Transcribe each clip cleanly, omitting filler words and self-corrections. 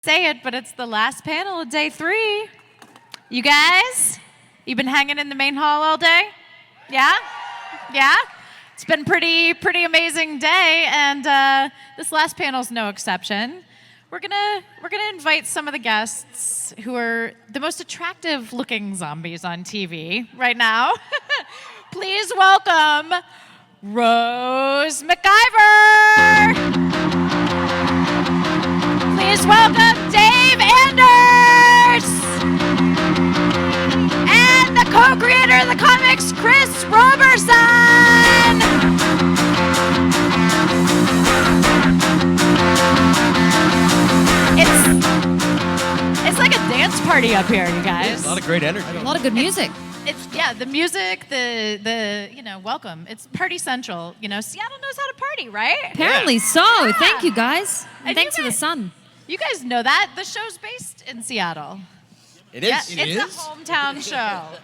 Say it, but it's the last panel of day 3. You guys, you've been hanging in the main hall all day? Yeah? Yeah? It's been pretty amazing day, and this last panel's no exception. We're gonna invite some of the guests who are the most attractive looking zombies on TV right now. Please welcome Rose McIver. Please welcome Dave Anders and the co-creator of the comics, Chris Roberson. It's like a dance party up here, you guys. A lot of great energy. A lot of good music. It's the music, the welcome. It's party central. Seattle knows how to party, right? Apparently so. Yeah. Thank you, guys. And Thanks you to the guys- sun. You guys know that the show's based in Seattle. It is. Yeah, it's a hometown show.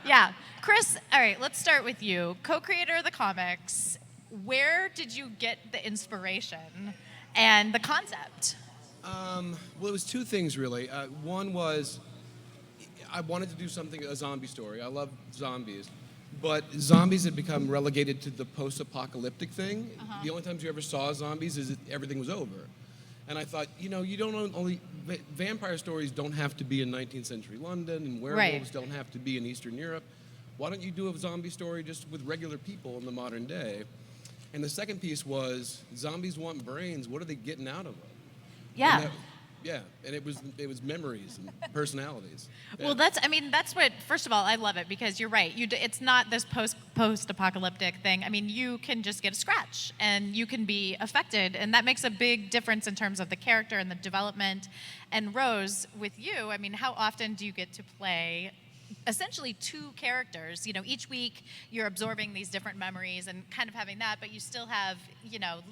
Yeah. Chris, all right, let's start with you. Co-creator of the comics, where did you get the inspiration and the concept? Well, it was two things, really. One was I wanted to do something, a zombie story. I love zombies. But zombies had become relegated to the post-apocalyptic thing. The only times you ever saw zombies is everything was over. And I thought, you don't only... Vampire stories don't have to be in 19th century London, and werewolves don't have to be in Eastern Europe. Why don't you do a zombie story just with regular people in the modern day? And the second piece was, zombies want brains. What are they getting out of them? Yeah. And it was memories and personalities. Yeah. Well, that's what. First of all, I love it because you're right. It's not this post-apocalyptic thing. I mean, you can just get a scratch and you can be affected, and that makes a big difference in terms of the character and the development. And Rose, with you, I mean, how often do you get to play essentially two characters? Each week you're absorbing these different memories and kind of having that, but you still have,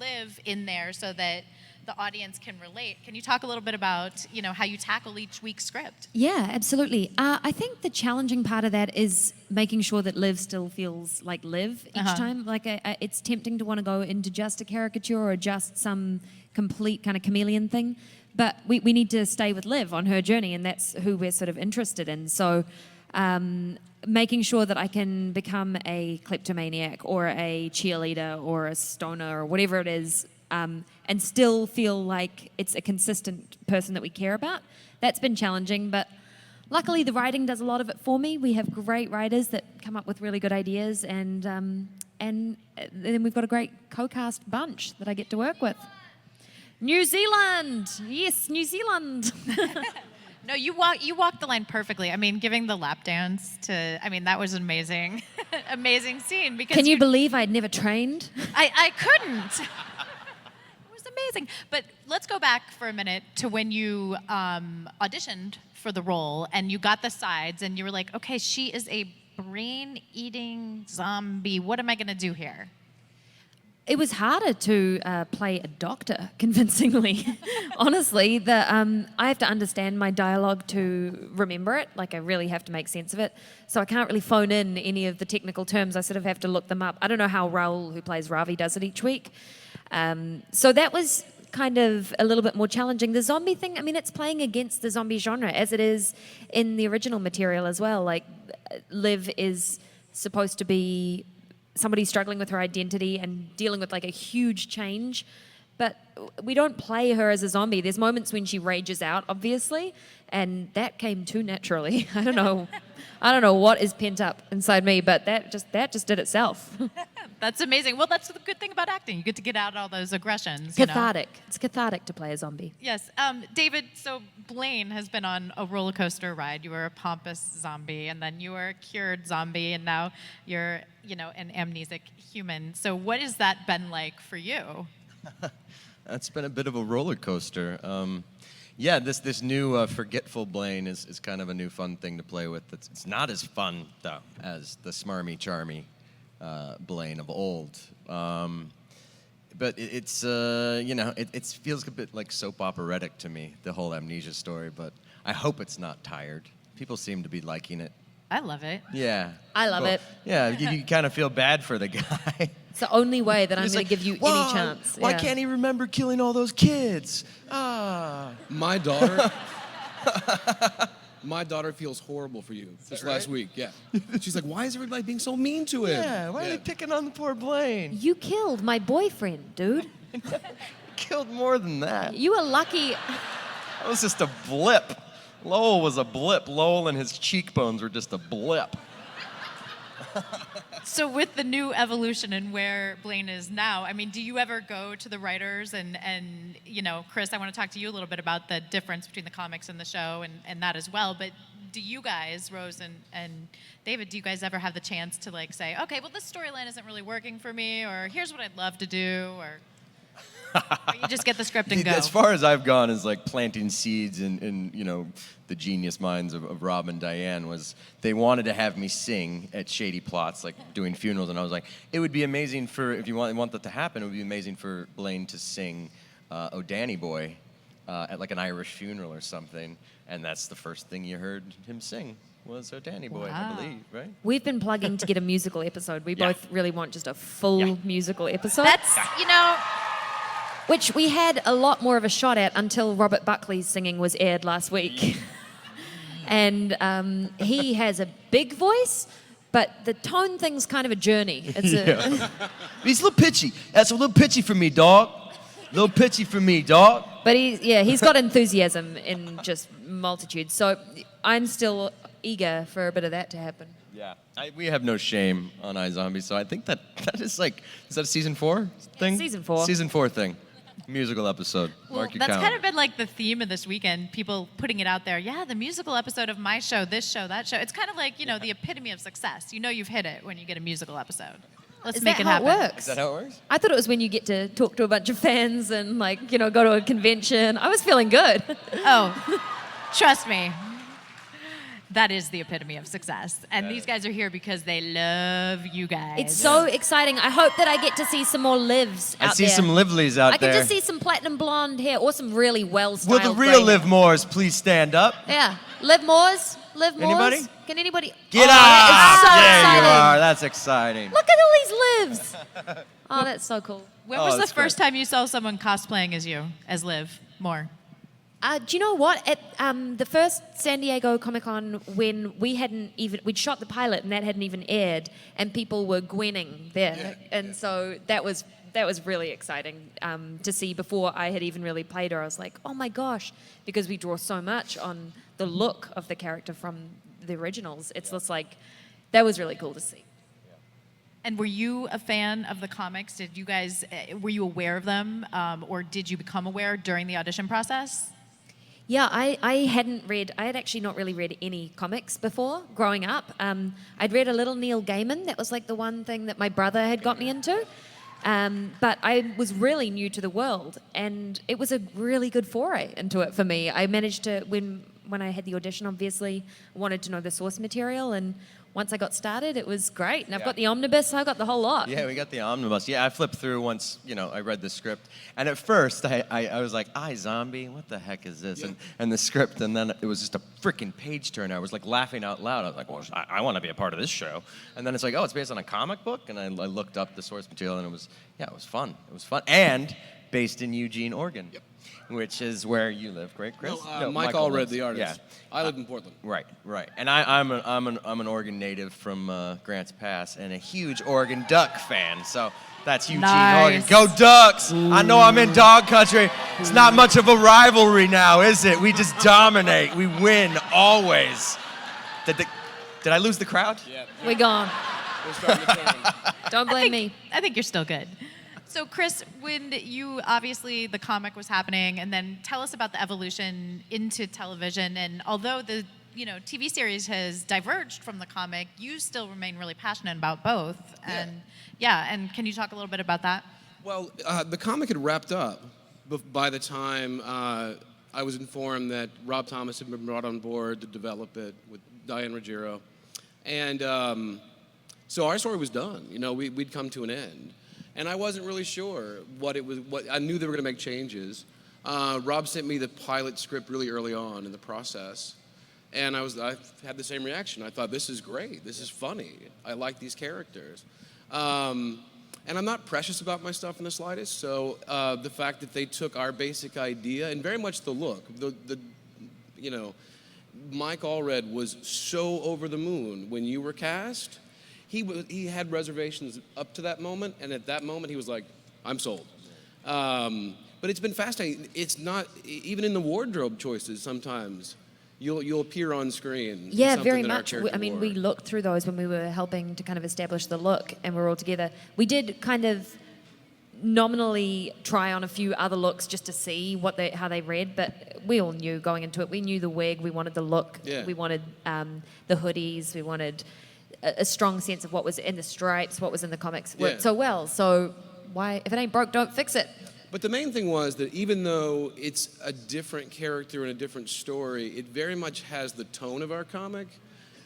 Liv in there so that the audience can relate. Can you talk a little bit about, how you tackle each week's script? Yeah, absolutely. I think the challenging part of that is making sure that Liv still feels like Liv each time. Like it's tempting to want to go into just a caricature or just some complete kind of chameleon thing. But we need to stay with Liv on her journey, and that's who we're sort of interested in. So making sure that I can become a kleptomaniac or a cheerleader or a stoner or whatever it is, and still feel like it's a consistent person that we care about. That's been challenging, but luckily the writing does a lot of it for me. We have great writers that come up with really good ideas, and then we've got a great co-cast bunch that I get to work with. New Zealand! Yes, New Zealand! No, you walked the line perfectly. I mean, giving the lap dance that was an amazing, amazing scene. Because Can you believe I'd never trained? I couldn't. It was amazing. But let's go back for a minute to when you auditioned for the role and you got the sides and you were like, okay, she is a brain-eating zombie. What am I going to do here? It was harder to play a doctor convincingly. Honestly, I have to understand my dialogue to remember it. Like, I really have to make sense of it. So I can't really phone in any of the technical terms. I sort of have to look them up. I don't know how Raul, who plays Ravi, does it each week. So that was kind of a little bit more challenging. The zombie thing, I mean, it's playing against the zombie genre, as it is in the original material as well. Like, Liv is supposed to be somebody struggling with her identity and dealing with like a huge change, but we don't play her as a zombie. There's moments when she rages out, obviously, and that came too naturally. I don't know what is pent up inside me, but that just did itself. That's amazing. Well, that's the good thing about acting. You get to get out all those aggressions. Cathartic. It's cathartic to play a zombie. Yes. David, so Blaine has been on a roller coaster ride. You were a pompous zombie, and then you were a cured zombie, and now you're, an amnesic human. So what has that been like for you? That's been a bit of a roller coaster. This new forgetful Blaine is kind of a new fun thing to play with. It's not as fun, though, as the smarmy, charmy Blaine of old. But it feels a bit like soap operatic to me, the whole amnesia story, but I hope it's not tired. People seem to be liking it. I love it. Yeah. I love it. Yeah, you kind of feel bad for the guy. It's the only way that I'm He's going like, to give you "Why- any chance. Why Yeah. can't he remember killing all those kids? Ah. My daughter. My daughter feels horrible for you this last week. Yeah. She's like, why is everybody being so mean to him? Yeah, why are they picking on the poor Blaine? You killed my boyfriend, dude. Killed more than that. You were lucky. That was just a blip. Lowell was a blip. Lowell and his cheekbones were just a blip. So with the new evolution and where Blaine is now, I mean, do you ever go to the writers and you know, Chris, I want to talk to you a little bit about the difference between the comics and the show and that as well, but do you guys, Rose and David, do you guys ever have the chance to like say, okay, well this storyline isn't really working for me, or here's what I'd love to do, or you just get the script and go? As far as I've gone is like planting seeds in you know, the genius minds of Rob and Diane was they wanted to have me sing at shady plots, like doing funerals, and I was like, it would be amazing for, if you want that to happen, it would be amazing for Blaine to sing Oh Danny Boy at like an Irish funeral or something, and that's the first thing you heard him sing was Oh Danny Boy, Wow. I believe, right? We've been plugging to get a musical episode. We Yeah. both really want just a full Yeah. musical episode. That's, you know, Which we had a lot more of a shot at until Robert Buckley's singing was aired last week. And he has a big voice, but the tone thing's kind of a journey. It's He's a little pitchy. That's a little pitchy for me, dog. A little pitchy for me, dog. but he's got enthusiasm in just multitude. So I'm still eager for a bit of that to happen. Yeah, we have no shame on iZombie, so I think that is like, is that a season 4 thing? Season 4. Season 4 thing. Musical episode. well, Mark your that's calendar. kind of been like the theme of this weekend, people putting it out there. Yeah, the musical episode of my show, this show, that show. It's kind of like, you know, the epitome of success. You know you've hit it when you get a musical episode. Let's Is make that it how happen. it works? Is that how it works? I thought it was when you get to talk to a bunch of fans and like, you know, go to a convention. I was feeling good. Oh, trust me. That is the epitome of success. And these guys are here because they love you guys. It's so exciting. I hope that I get to see some more lives out I see there. some Livelies out I can there. just see some platinum blonde hair or some really well Will styled. the real Liv Moores please stand up? Yeah, Liv Moores. Liv Moores. Anybody? Can anybody? Get oh, up! It's so there exciting. you are. That's exciting. Look at all these lives. Oh, that's so cool. When Oh, was the that's first great. time you saw someone cosplaying as you, as Liv Moore? Do you know what? At the first San Diego Comic Con, when we'd shot the pilot and that hadn't even aired, and people were gwenning there, and so that was really exciting to see. Before I had even really played her, I was like, oh my gosh, because we draw so much on the look of the character from the originals. It's just like that was really cool to see. And were you a fan of the comics? Did you guys, were you aware of them, or did you become aware during the audition process? Yeah, I had actually not really read any comics before growing up. I'd read a little Neil Gaiman. That was like the one thing that my brother had got me into. But I was really new to the world, and it was a really good foray into it for me. I managed to, when I had the audition, obviously, I wanted to know the source material, and once I got started, it was great. And I've got the omnibus, so I got the whole lot. Yeah, we got the omnibus. Yeah, I flipped through once, you know, I read the script. And at first, I was like, iZombie, what the heck is this? And the script, and then it was just a freaking page turner. I was like laughing out loud. I was like, well, I want to be a part of this show. And then it's like, oh, it's based on a comic book? And I looked up the source material, and it was fun. It was fun. And based in Eugene, Oregon, which is where you live, great, Chris? No, Mike Allred, lives- the artist. Yeah. I live in Portland. Right. And I'm an Oregon native from Grants Pass and a huge Oregon Duck fan. So that's Eugene, Nice. Oregon. Go Ducks! I know I'm in dog country. It's not much of a rivalry now, is it? We just dominate. We win always. Did I lose the crowd? Yeah. We're gone. We're starting to turn. Don't blame me. I think you're still good. So, Chris, when you obviously the comic was happening, and then tell us about the evolution into television. And although the TV series has diverged from the comic, you still remain really passionate about both. And and can you talk a little bit about that? Well, the comic had wrapped up by the time I was informed that Rob Thomas had been brought on board to develop it with Diane Ruggiero. And so our story was done. You know, we'd come to an end. And I wasn't really sure what it was. I knew they were going to make changes. Rob sent me the pilot script really early on in the process. And I had the same reaction. I thought, this is great. This is funny. I like these characters. And I'm not precious about my stuff in the slightest. So the fact that they took our basic idea and very much the look, Mike Allred was so over the moon when you were cast. He had reservations up to that moment, and at that moment he was like, I'm sold. But it's been fascinating. It's not, even in the wardrobe choices sometimes, you'll appear on screen. Yeah, very much. We looked through those when we were helping to kind of establish the look, and we're all together. We did kind of nominally try on a few other looks just to see how they read, but we all knew going into it. We knew the wig, we wanted the look, we wanted the hoodies, we wanted a strong sense of what was in the stripes, what was in the comics. Worked so well. So why, if it ain't broke, don't fix it. But the main thing was that even though it's a different character and a different story, it very much has the tone of our comic.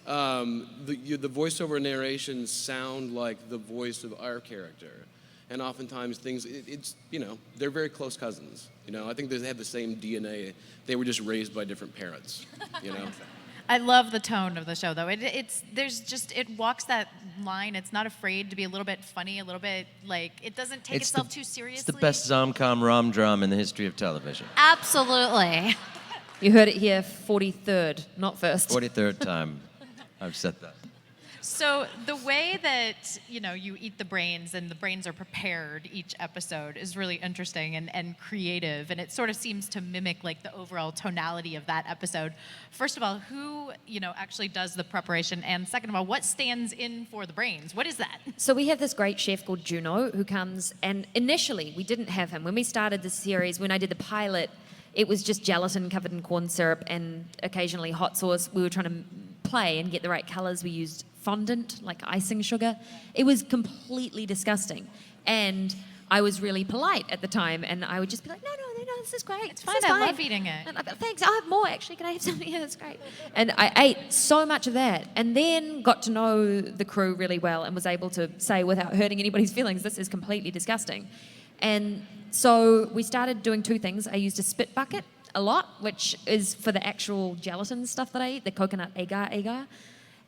The voiceover narrations sound like the voice of our character. And oftentimes they're very close cousins. I think they have the same DNA. They were just raised by different parents, I love the tone of the show, though. It walks that line. It's not afraid to be a little bit funny, a little bit it doesn't take itself too seriously. It's the best Zomcom rom-dram in the history of television. Absolutely. You heard it here, 43rd, not first. 43rd time I've said that. So the way that, you eat the brains and the brains are prepared each episode is really interesting and creative, and it sort of seems to mimic the overall tonality of that episode. First of all, who, actually does the preparation? And second of all, what stands in for the brains? What is that? So we have this great chef called Juno who comes, and initially we didn't have him. When we started the series, when I did the pilot, it was just gelatin covered in corn syrup and occasionally hot sauce. We were trying to play and get the right colors. We used fondant, like icing sugar. It was completely disgusting. And I was really polite at the time, and I would just be like, no, this is great. It's fine. I love eating it. And thanks, I'll have more actually. Can I have something? Yeah, that's great. And I ate so much of that, and then got to know the crew really well and was able to say without hurting anybody's feelings, this is completely disgusting. And so we started doing two things. I used a spit bucket a lot, which is for the actual gelatin stuff that I eat, the coconut agar.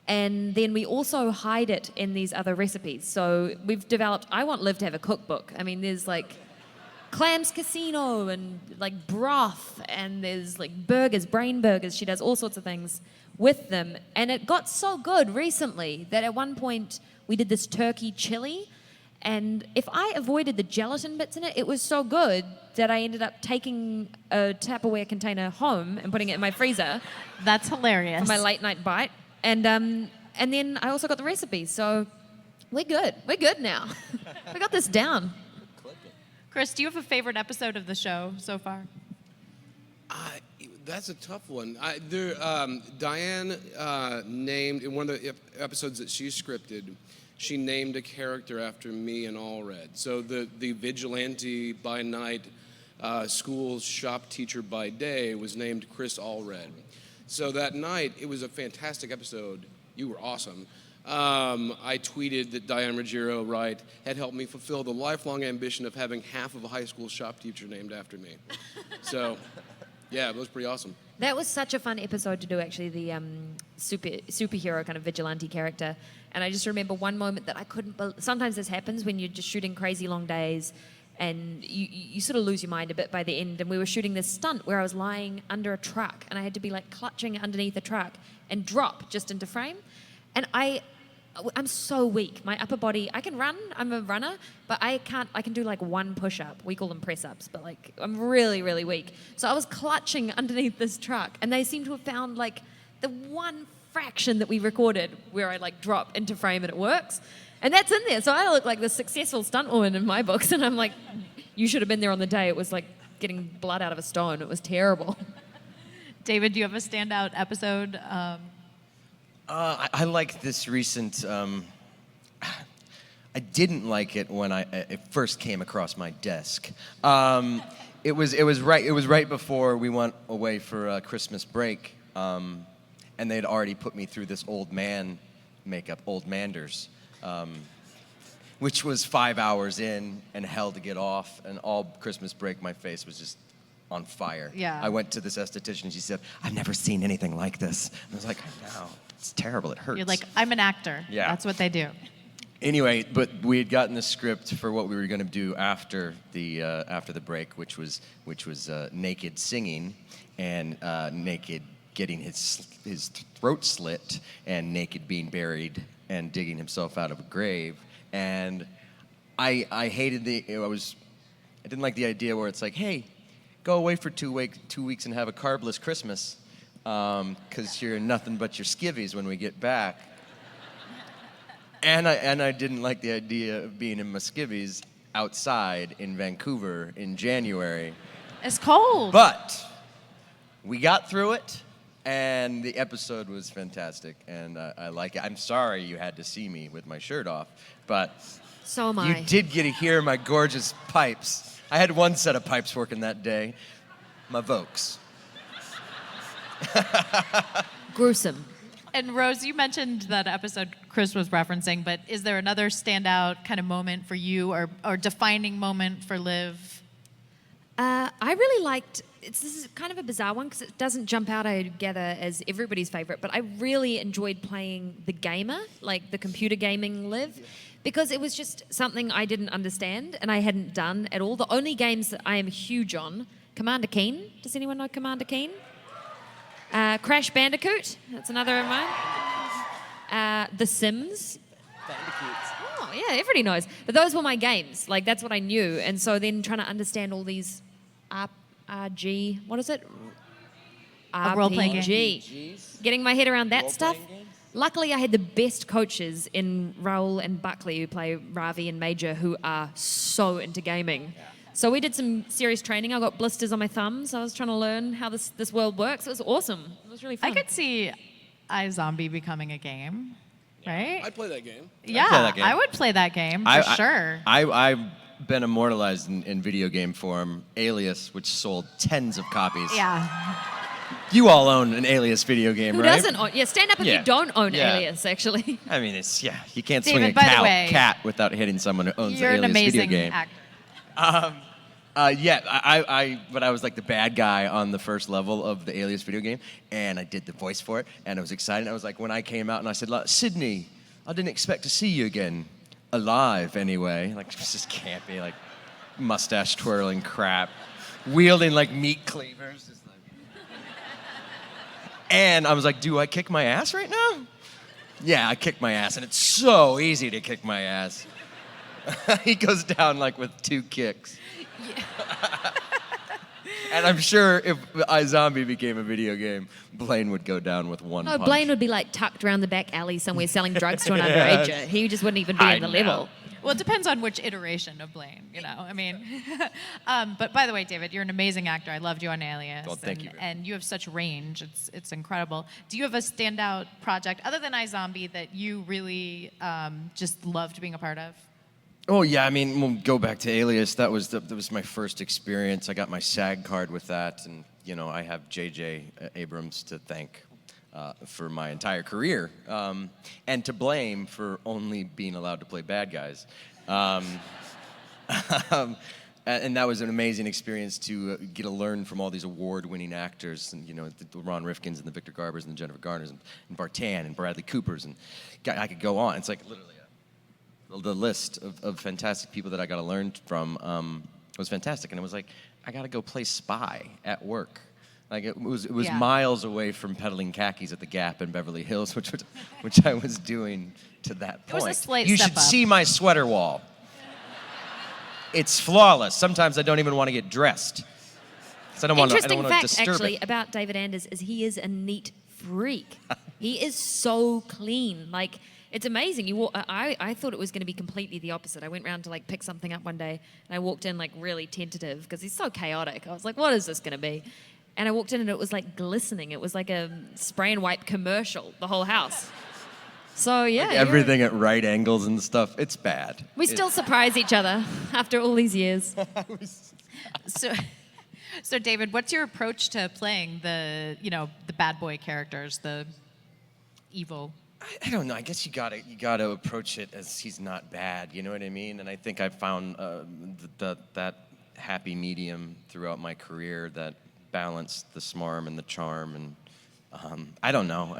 And then we also hide it in these other recipes. So we've developed, I want Liv to have a cookbook. I mean, there's clams casino and broth, and there's burgers, brain burgers. She does all sorts of things with them. And it got so good recently that at one point we did this turkey chili. And if I avoided the gelatin bits in it, it was so good that I ended up taking a Tupperware container home and putting it in my freezer. That's hilarious. For my late night bite. And then I also got the recipes, so we're good. We're good now. We got this down. Chris, do you have a favorite episode of the show so far? That's a tough one. Diane named, in one of the episodes that she scripted, she named a character after me and Allred. So the vigilante by night, school shop teacher by day was named Chris Allred. So that night, it was a fantastic episode. You were awesome. I tweeted that Diane Ruggiero Wright had helped me fulfill the lifelong ambition of having half of a high school shop teacher named after me. So, yeah, it was pretty awesome. That was such a fun episode to do, actually, the superhero kind of vigilante character. And I just remember one moment that I couldn't believe. Sometimes this happens when you're just shooting crazy long days, and you sort of lose your mind a bit by the end. And we were shooting this stunt where I was lying under a truck, and I had to be clutching underneath the truck and drop just into frame. And I'm so weak. My upper body, I can run, I'm a runner, but I can do one push-up. We call them press-ups, but I'm really, really weak. So I was clutching underneath this truck, and they seem to have found the one fraction that we recorded where I drop into frame and it works. And that's in there. So I look like the successful stunt woman in my books. And I'm like, you should have been there on the day. It was like getting blood out of a stone. It was terrible. David, do you have a standout episode? I like this recent. I didn't like it when it first came across my desk. It was right before we went away for Christmas break, and they'd already put me through this old man makeup, old Manders. Which was 5 hours in and hell to get off, and all Christmas break my face was just on fire. Yeah. I went to this esthetician. She said, "I've never seen anything like this." And I was like, "I know. It's terrible. It hurts." You're like, I'm an actor. Yeah. That's what they do. Anyway, but we had gotten the script for what we were going to do after the break, which was naked singing and naked getting his throat slit and naked being buried and digging himself out of a grave. And I hated I didn't like the idea where it's like, hey, go away for 2 weeks and have a carbless Christmas, because you're nothing but your skivvies when we get back. And I didn't like the idea of being in my skivvies outside in Vancouver in January. It's cold. But we got through it, and the episode was fantastic, and I like it. I'm sorry you had to see me with my shirt off, but So am I. you did get to hear my gorgeous pipes. I had one set of pipes working that day, my Vokes. Gruesome. And Rose, you mentioned that episode Chris was referencing, but is there another standout kind of moment for you or defining moment for Liv? I really liked. This is kind of a bizarre one because it doesn't jump out, I gather, as everybody's favorite. But I really enjoyed playing the gamer, like the computer gaming Liv, because it was just something I didn't understand and I hadn't done at all. The only games that I am huge on: Commander Keen. Does anyone know Commander Keen? Crash Bandicoot. That's another of mine. The Sims. Oh, yeah, everybody knows. But those were my games. Like, that's what I knew. And so then trying to understand all these RG, what is it? A role-playing RPG. Getting my head around that stuff. Luckily, I had the best coaches in Raoul and Buckley, who play Ravi and Major, who are so into gaming. So we did some serious training. I got blisters on my thumbs. I was trying to learn how this world works. It was awesome. It was really fun. I could see iZombie becoming a game, right? I'd play that game. Yeah, play that game. I would play that game for sure. I've been immortalized in video game form. Alias, which sold tens of copies. Yeah. You all own an Alias video game, Who right? doesn't own? Yeah, stand up if Yeah. you don't own Yeah. Alias, actually. I mean, you can't David, swing a by the way, cat without hitting someone who owns You're the an Alias video amazing game. actor. But I was like the bad guy on the first level of the Alias video game, and I did the voice for it, and I was excited. I was like, when I came out and I said, Sydney, I didn't expect to see you again. Alive, anyway. Like, this just can't be, like, mustache twirling crap. Wielding, like, meat cleavers. Just like... And I was like, do I kick my ass right now? Yeah, I kick my ass, and it's so easy to kick my ass. He goes down, like, with 2 kicks. And I'm sure if iZombie became a video game, Blaine would go down with one No, punch. Blaine would be like tucked around the back alley somewhere selling drugs to an underager. He just wouldn't even be I in the know. level. Well, it depends on which iteration of Blaine, you know. I mean, but by the way, David, you're an amazing actor. I loved you on Alias. Well, thank you. And you have such range. It's incredible. Do you have a standout project other than iZombie that you really just loved being a part of? Oh yeah, I mean, we'll go back to Alias. That was my first experience. I got my SAG card with that, and you know, I have J.J. Abrams to thank for my entire career, and to blame for only being allowed to play bad guys. And that was an amazing experience to get to learn from all these award-winning actors, and you know, the Ron Rifkins and the Victor Garbers and the Jennifer Garners and Vartan and Bradley Coopers, and I could go on. It's like literally the list of fantastic people that I got to learn from was fantastic, and it was like I got to go play spy at work. Like it was Yeah. miles away from peddling khakis at the Gap in Beverly Hills, which I was doing to that It point. was a slight You step should up. see my sweater wall. It's flawless. Sometimes I don't even want to get dressed. 'Cause I don't want to Interesting fact, disturb actually, it. about David Anders is he is a neat freak. He is so clean. Like, it's amazing. I thought it was going to be completely the opposite. I went round to like pick something up one day, and I walked in like really tentative because he's so chaotic. I was like, what is this going to be? And I walked in and it was like glistening. It was like a spray and wipe commercial, the whole house. So yeah, Like everything at right angles and stuff. It's bad. we still surprise each other after all these years. So David, what's your approach to playing the bad boy characters, the evil? I don't know. I guess you gotta approach it as he's not bad. You know what I mean? And I think I found that happy medium throughout my career that balanced the smarm and the charm, and I don't know,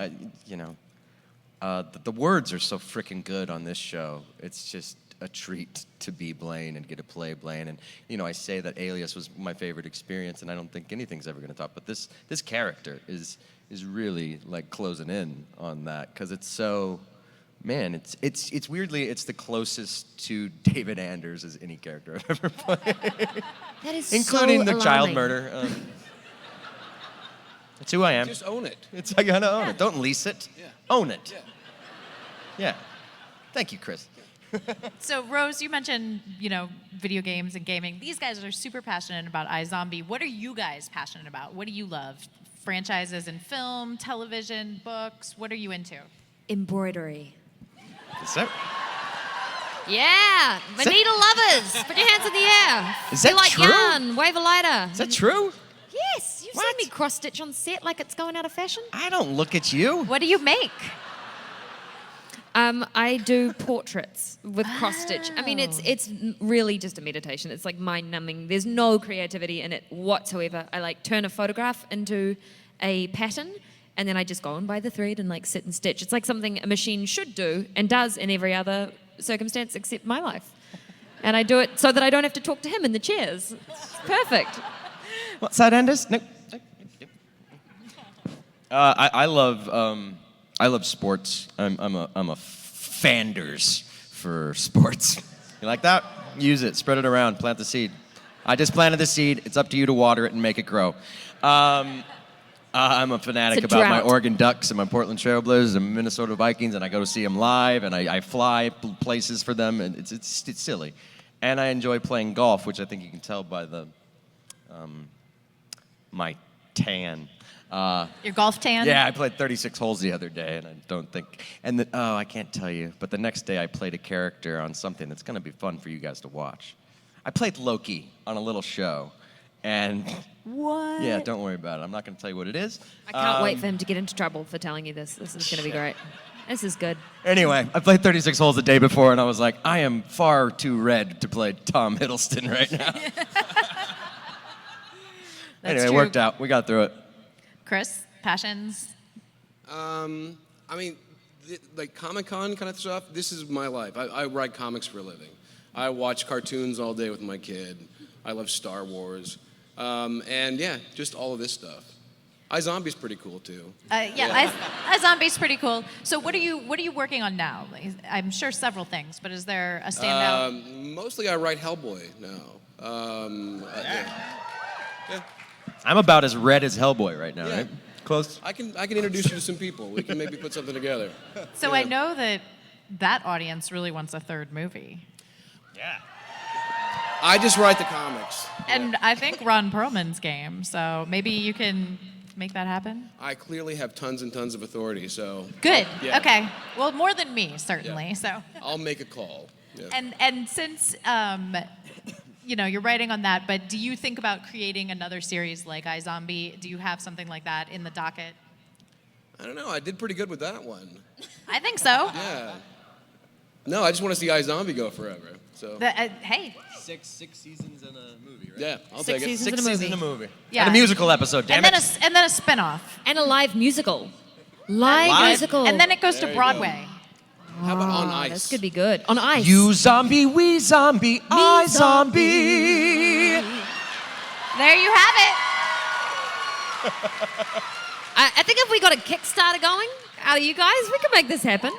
the words are so freaking good on this show. It's just a treat to be Blaine and get to play Blaine. And I say that Alias was my favorite experience, and I don't think anything's ever going to top. But this character is really like closing in on that, because it's so, man, it's weirdly it's the closest to David Anders as any character I've ever played, That is including so the child alarming. murder. It's who I am. Just own it. I gotta own it. Don't lease it. Yeah. Own it. Yeah. Yeah. Thank you, Chris. So, Rose, you mentioned, video games and gaming. These guys are super passionate about iZombie. What are you guys passionate about? What do you love? Franchises in film, television, books? What are you into? Embroidery. Is that, Yeah, Bonita lovers, put your hands in the air. Is Be that like true? yarn, wave a lighter. is that true? Yes, you've What? seen me cross stitch on set like it's going out of fashion. I don't look at you. What do you make? I do portraits with cross stitch. I mean, it's really just a meditation. It's like mind numbing. There's no creativity in it whatsoever. I like turn a photograph into a pattern, and then I just go and buy the thread and like sit and stitch. It's like something a machine should do and does in every other circumstance except my life. And I do it so that I don't have to talk to him in the chairs. It's perfect. What's that, Anders? Nope. I love sports. I'm a fanders for sports. You like that? Use it. Spread it around. Plant the seed. I just planted the seed. It's up to you to water it and make it grow. I'm a fanatic It's a about my drought. Oregon Ducks and my Portland Trail Blazers and Minnesota Vikings, and I go to see them live, and I fly places for them, and it's silly. And I enjoy playing golf, which I think you can tell by the my tan. Your golf tan? Yeah, I played 36 holes the other day, and I don't think. And I can't tell you, but the next day I played a character on something that's going to be fun for you guys to watch. I played Loki on a little show, and What? yeah, don't worry about it. I'm not going to tell you what it is. I can't wait for him to get into trouble for telling you this. This is going to be great. This is good. Anyway, I played 36 holes the day before, and I was like, I am far too red to play Tom Hiddleston right now. Anyway, it true. worked out. We got through it. Chris, passions? I mean, like Comic-Con kind of stuff, this is my life. I write comics for a living. I watch cartoons all day with my kid. I love Star Wars. And yeah, just all of this stuff. iZombie's pretty cool too. iZombie's pretty cool. So what are you working on now? I'm sure several things, but is there a standout? Mostly I write Hellboy now. Yeah. I'm about as red as Hellboy right now, Yeah. right? Close. I can introduce you to some people. We can maybe put something together. So I know that audience really wants a third movie. Yeah. I just write the comics. And I think Ron Perlman's game, so maybe you can make that happen? I clearly have tons and tons of authority, so Good. Yeah. Okay. Well, more than me, certainly. Yeah. So. I'll make a call. Yeah. And since you're writing on that, but do you think about creating another series like iZombie? Do you have something like that in the docket? I don't know. I did pretty good with that one. I think so. Yeah. No, I just want to see iZombie go forever. So Hey. Six seasons in a movie, right? yeah, I'll Six take it. seasons. Six in a seasons in a movie. movie. Yeah. And a musical episode, damn And it. then a spin-off. And a live musical. Live Live? musical. And then it goes There to you Broadway. How about on Oh, ice? This could be good. On ice. You zombie, we zombie, I zombie. There you have it. I think if we got a Kickstarter going out of you guys, we could make this happen.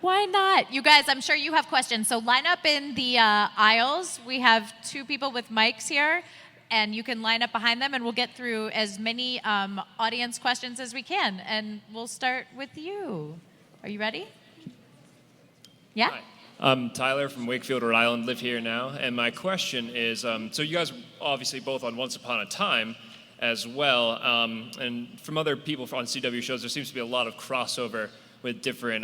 Why not? You guys, I'm sure you have questions. So line up in the aisles. We have 2 people with mics here, and you can line up behind them, and we'll get through as many audience questions as we can. And we'll start with you. Are you ready? Yeah? Hi. I'm Tyler from Wakefield, Rhode Island, live here now. And my question is, so you guys are obviously both on Once Upon a Time as well. And from other people on CW shows, there seems to be a lot of crossover with different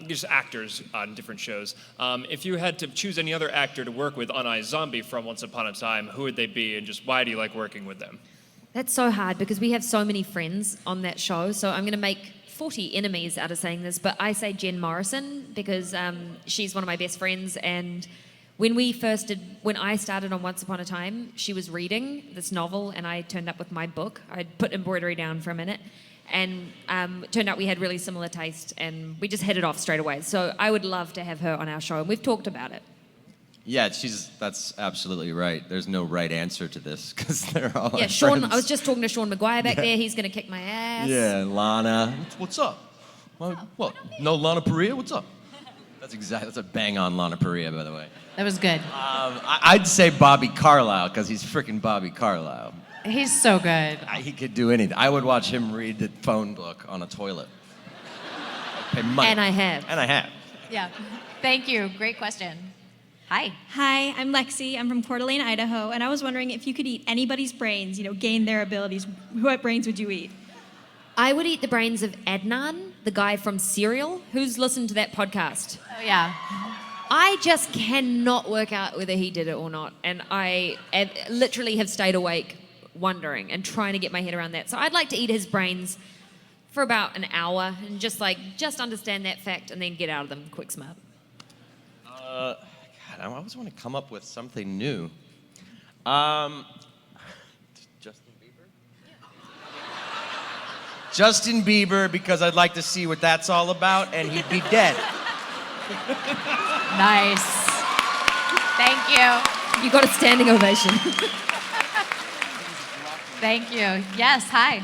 just actors on different shows. If you had to choose any other actor to work with on iZombie from Once Upon a Time, who would they be, and just why do you like working with them? That's so hard because we have so many friends on that show. So I'm going to make 40 enemies out of saying this, but I say Jen Morrison because she's one of my best friends, and when I started on Once Upon a Time, she was reading this novel and I turned up with my book. I'd put embroidery down for a minute and it turned out we had really similar taste and we just hit it off straight away. So I would love to have her on our show and we've talked about it. Yeah, that's absolutely right. There's no right answer to this because they're all Yeah, our Sean, friends. I was just talking to Sean McGuire back there. He's going to kick my ass. Yeah, Lana. What's up? What? No Lana Parrilla? What's up? That's a bang on Lana Parrilla, by the way. That was good. I'd say Bobby Carlisle because he's freaking Bobby Carlisle. He's so good. He could do anything. I would watch him read the phone book on a toilet. I'd pay money. And I have. And I have. Yeah. Thank you. Great question. Hi. Hi, I'm Lexi. I'm from Coeur d'Alene, Idaho, and I was wondering if you could eat anybody's brains, gain their abilities, what brains would you eat? I would eat the brains of Adnan, the guy from Serial, who's listened to that podcast. Oh, yeah. I just cannot work out whether he did it or not. And I literally have stayed awake wondering and trying to get my head around that. So I'd like to eat his brains for about an hour and just understand that fact and then get out of them quick smart. God, I always want to come up with something new. Justin Bieber? Justin Bieber, because I'd like to see what that's all about, and he'd be dead. Nice. Thank you. You got a standing ovation. Thank you. Yes, hi.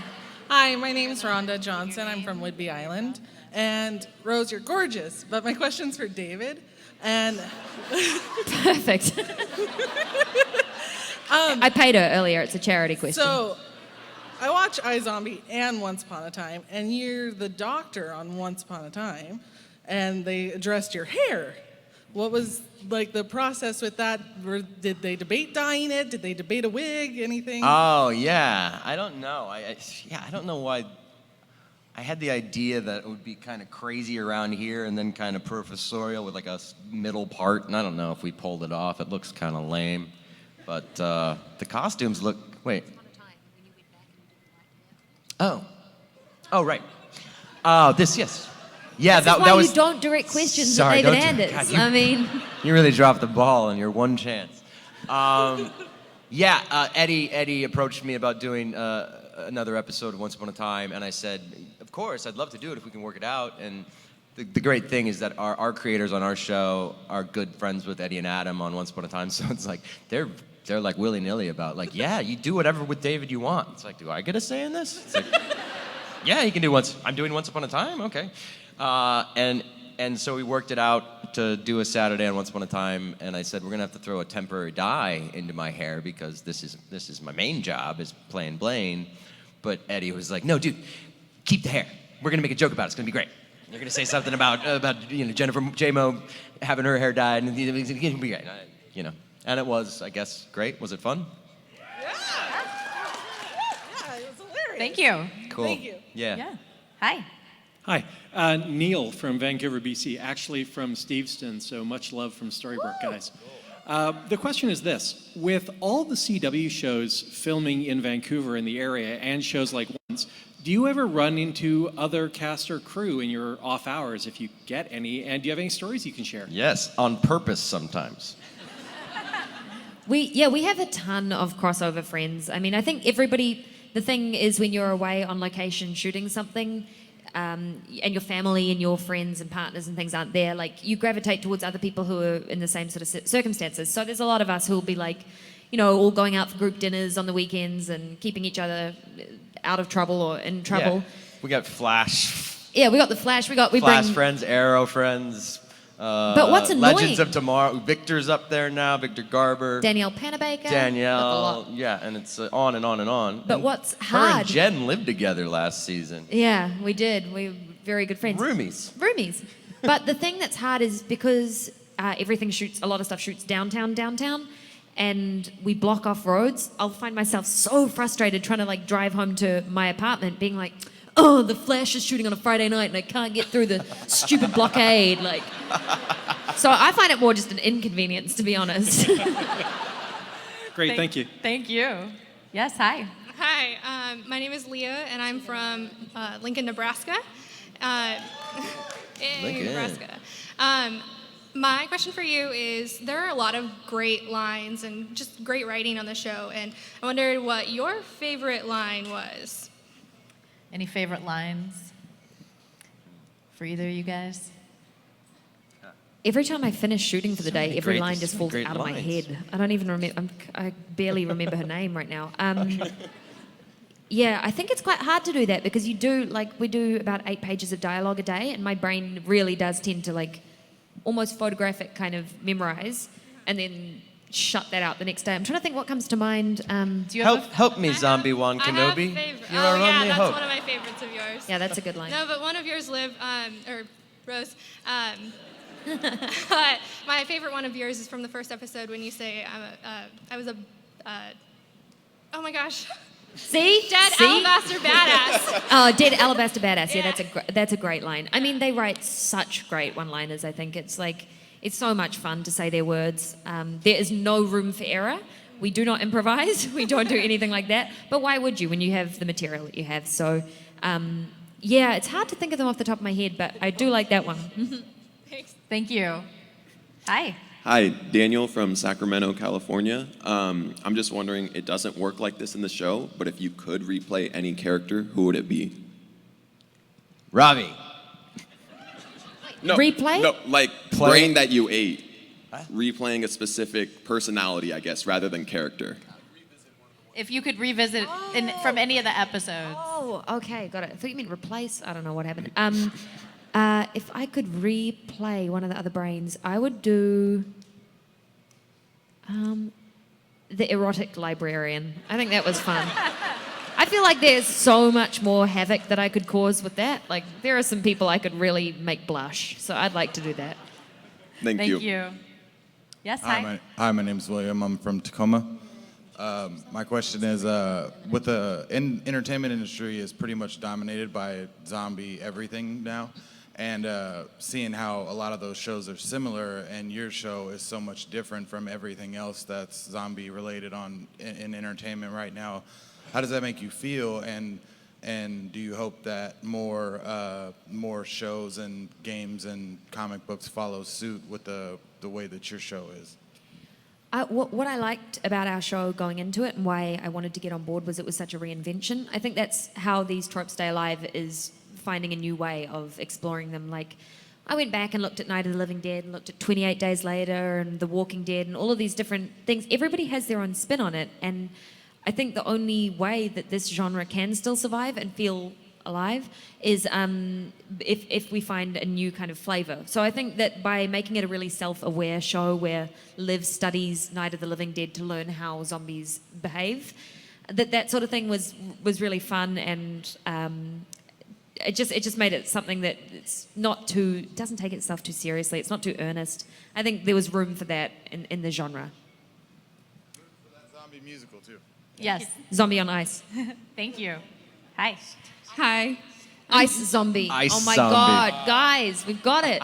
Hi, my name is Rhonda Johnson. I'm from Whidbey Island. And Rose, you're gorgeous, but my question's for David. And Perfect. I paid her earlier. It's a charity question. so I watch iZombie and Once Upon a Time, and you're the doctor on Once Upon a Time, and they addressed your hair. What was the process with that? Did they debate dyeing it? Did they debate a wig? Anything? Oh, yeah. I don't know. I don't know why. I had the idea that it would be kind of crazy around here and then kind of professorial with a middle part. And I don't know if we pulled it off. It looks kind of lame. But the costumes look... Wait. Oh, right. Yes. Yeah, This is why that was... you don't direct questions Sorry, at David don't do- Anders. God, I mean... You really dropped the ball on your one chance. Eddie approached me about doing another episode of Once Upon a Time, and I said, of course, I'd love to do it if we can work it out. And the great thing is that our creators on our show are good friends with Eddie and Adam on Once Upon a Time, so it's they're like willy-nilly about yeah, you do whatever with David you want. It's like, do I get a say in this? It's like, yeah, you can do I'm doing Once Upon a Time, okay. And so we worked it out to do a Saturday on Once Upon a Time, and I said we're gonna have to throw a temporary dye into my hair because this is my main job is playing Blaine. But Eddie was like, no, dude, keep the hair. We're gonna make a joke about it. It's gonna be great. You're gonna say something about Jennifer J-Mo having her hair dyed, and it's gonna be great. And it was, I guess, great. Was it fun? Yeah, it was hilarious. Thank you. Cool. Thank you. Yeah. Yeah. Hi. Hi, Neil from Vancouver, BC, actually from Steveston, so much love from Storybrooke, guys. The question is this: with all the CW shows filming in Vancouver in the area and shows like Once, do you ever run into other cast or crew in your off hours, if you get any, and do you have any stories you can share? Yes, on purpose sometimes. We have a ton of crossover friends. I mean, I think the thing is when you're away on location shooting something, and your family and your friends and partners and things aren't there, you gravitate towards other people who are in the same sort of circumstances. So there's a lot of us who will be all going out for group dinners on the weekends and keeping each other out of trouble or in trouble. Yeah. We got Flash. Yeah, we got the Flash. We Flash bring friends, Arrow friends. But what's annoying? Legends of Tomorrow. Victor's up there now. Victor Garber. Danielle Panabaker. Like a Danielle. lot. Yeah, and it's on and on and on. But and what's her and hard? Jen lived together last season. Yeah, we did. We were very good friends. Roomies. But the thing that's hard is because a lot of stuff shoots downtown, and we block off roads. I'll find myself so frustrated trying to drive home to my apartment, being like, oh, the Flash is shooting on a Friday night and I can't get through the stupid blockade. So I find it more just an inconvenience, to be honest. Great, thank you. Thank you. Yes, hi. Hi, my name is Leah, and I'm from Lincoln, Nebraska. In Lincoln. Nebraska. My question for you is, there are a lot of great lines and just great writing on the show, and I wondered what your favorite line was. Any favorite lines for either of you guys? Every time I finish shooting for the day, many every great- line there's just so falls many out great of my lines. head. I don't even remember. I barely remember her name right now. Yeah, I think it's quite hard to do that because we do about 8 pages of dialogue a day, and my brain really does tend to almost photographic kind of memorize, and then shut that out the next day. I'm trying to think what comes to mind. Do you have Help me, Zombie Wan I have Kenobi. favorite. You're Oh our yeah, only that's hope. one of my favorites of yours. Yeah, that's a good line. No, but one of yours, Liv, or Rose. But my favorite one of yours is from the first episode when you say, oh my gosh, See? dead See? alabaster badass. Oh, Dead Alabaster Badass. Yeah, Yeah. that's a great line. I mean, they write such great one-liners. I think it's so much fun to say their words. There is no room for error. We do not improvise. We don't do anything like that. But why would you when you have the material that you have? So, yeah, it's hard to think of them off the top of my head, but I do like that one. Thanks. Thank you. Hi. Hi, Daniel from Sacramento, California. I'm just wondering, it doesn't work like this in the show, but if you could replay any character, who would it be? Ravi. No, Replay? No, like Play- brain that you ate. Replaying a specific personality, I guess, rather than character. If you could revisit from any of the episodes. Oh, okay, got it. I thought you meant replace. I don't know what happened. If I could replay one of the other brains, I would do the erotic librarian. I think that was fun. I feel like there's so much more havoc that I could cause with that. Like, there are some people I could really make blush, so I'd like to do that. Thank Thank you. Yes, hi. Hi, my name's William. I'm from Tacoma. My question is, with the entertainment industry is pretty much dominated by zombie everything now, and seeing how a lot of those shows are similar, and your show is so much different from everything else that's zombie related in entertainment right now, how does that make you feel? And do you hope that more shows and games and comic books follow suit with the way that your show is? What I liked about our show going into it and why I wanted to get on board was it was such a reinvention. I think that's how these tropes stay alive, is finding a new way of exploring them. Like, I went back and looked at Night of the Living Dead and looked at 28 Days Later and The Walking Dead and all of these different things. Everybody has their own spin on it, and I think the only way that this genre can still survive and feel alive is if we find a new kind of flavor. So I think that by making it a really self-aware show where Liv studies Night of the Living Dead to learn how zombies behave, that sort of thing was really fun, and it just made it something that doesn't take itself too seriously. It's not too earnest. I think there was room for that in the genre. For that zombie musical too. Yes. Zombie on Ice. Thank you. Hi. Hi. Ice Zombie. Ice Oh my Zombie. God, guys, we've got it.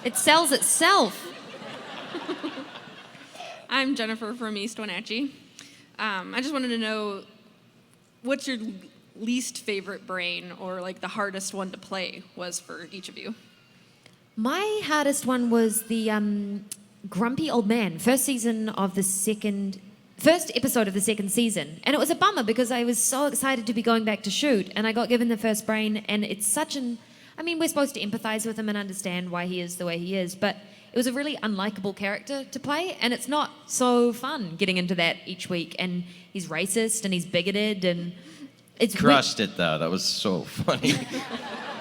It sells itself. I'm Jennifer from East Wenatchee. I just wanted to know, what's your least favorite brain, or like the hardest one to play was for each of you? My hardest one was the grumpy old man. First episode of the second season. And it was a bummer because I was so excited to be going back to shoot, and I got given the first brain, and it's such we're supposed to empathize with him and understand why he is the way he is, but it was a really unlikable character to play, and it's not so fun getting into that each week. And he's racist and he's bigoted, and it's Crushed it though. That was so funny.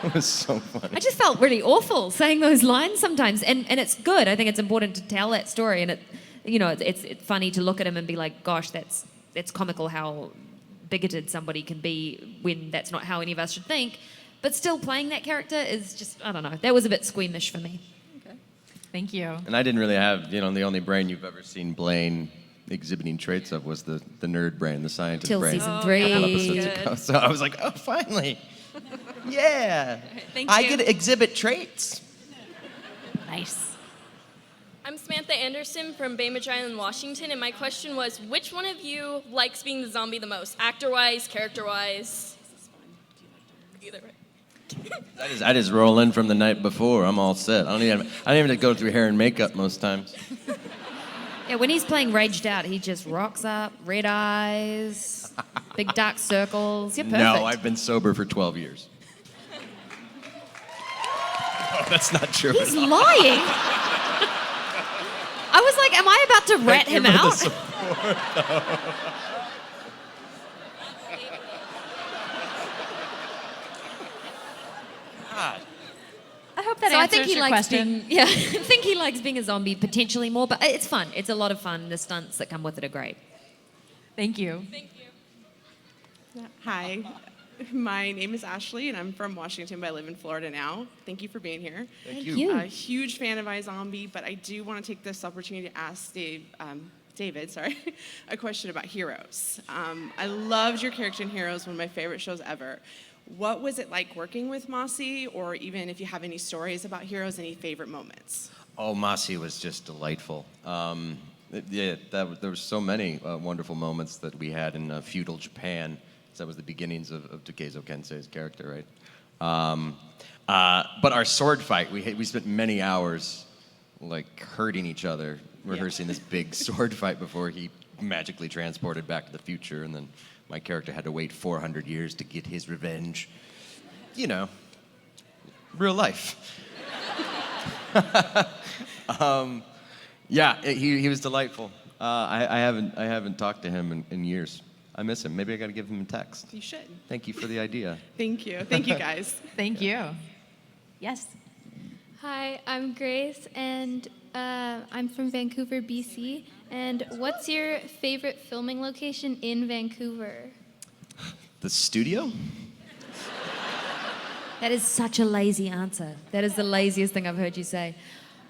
It was so funny. I just felt really awful saying those lines sometimes, and it's good. I think it's important to tell that story, and it's funny to look at him and be like, gosh, that's comical how bigoted somebody can be when that's not how any of us should think. But still, playing that character is just, I don't know, that was a bit squeamish for me. Okay. Thank you. And I didn't really have, the only brain you've ever seen Blaine exhibiting traits of was the nerd brain, the scientist Till brain. season A 3. couple episodes Good. ago. So I was like, oh, finally. Yeah. Thank I you. get to exhibit traits. Nice. I'm Samantha Anderson from Bainbridge Island, Washington, and my question was, which one of you likes being the zombie the most? Actor-wise, character-wise? Either way. I just roll in from the night before. I'm all set. I don't even have to go through hair and makeup most times. Yeah, when he's playing Raged Out, he just rocks up, red eyes, big dark circles. You're perfect. No, I've been sober for 12 years. Oh, that's not true. He's lying. I was like, am I about to rat him out? I hope that So I answers think he your likes question. being, yeah, I think he likes being a zombie potentially more, but it's fun. It's a lot of fun. The stunts that come with it are great. Thank you. Hi, my name is Ashley, and I'm from Washington, but I live in Florida now. Thank you for being here. Thank you. A huge fan of iZombie, but I do want to take this opportunity to ask David, a question about Heroes. I loved your character in Heroes, one of my favorite shows ever. What was it like working with Mossy, or even if you have any stories about Heroes, any favorite moments? Oh, Masi was just delightful. There were so many wonderful moments that we had in feudal Japan. That was the beginnings of Takezo Kensei's character, right? But our sword fight, we spent many hours like hurting each other, rehearsing this big sword fight before he magically transported back to the future, and then my character had to wait 400 years to get his revenge. You know, real life. He was delightful. I haven't talked to him in years. I miss him. Maybe I got to give him a text. You should. Thank you for the idea. Thank you. Thank you, guys. Thank you. Yes. Hi, I'm Grace, and I'm from Vancouver, BC. And what's your favorite filming location in Vancouver? The studio? That is such a lazy answer. That is the laziest thing I've heard you say.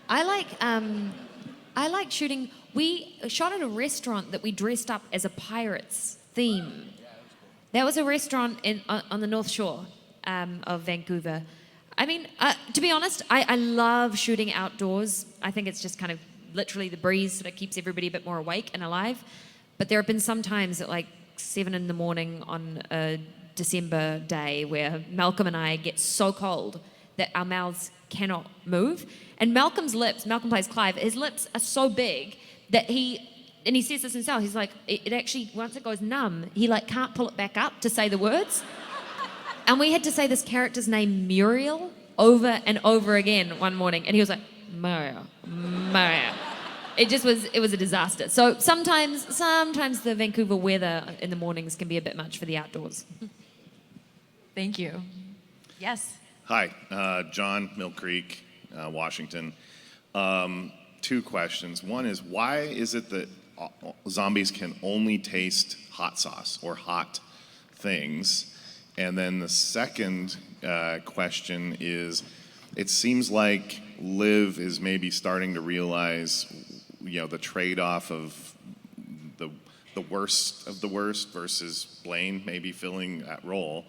I like shooting. We shot at a restaurant that we dressed up as a pirate's theme. That was a restaurant on the North Shore of Vancouver. I mean, to be honest, I love shooting outdoors. I think it's just kind of literally the breeze that keeps everybody a bit more awake and alive. But there have been some times at like 7 in the morning on a December day where Malcolm and I get so cold that our mouths cannot move. And Malcolm plays Clive, his lips are so big that he says this himself, he's like, it actually, once it goes numb, he like can't pull it back up to say the words. And we had to say this character's name, Muriel, over and over again one morning. And he was like, Mario. It was a disaster. So sometimes the Vancouver weather in the mornings can be a bit much for the outdoors. Thank you. Yes. Hi, John, Mill Creek, Washington. 2 questions. One is, why is it that zombies can only taste hot sauce or hot things? And then the second question is, it seems like Liv is maybe starting to realize, the trade-off of the worst of the worst versus Blaine maybe filling that role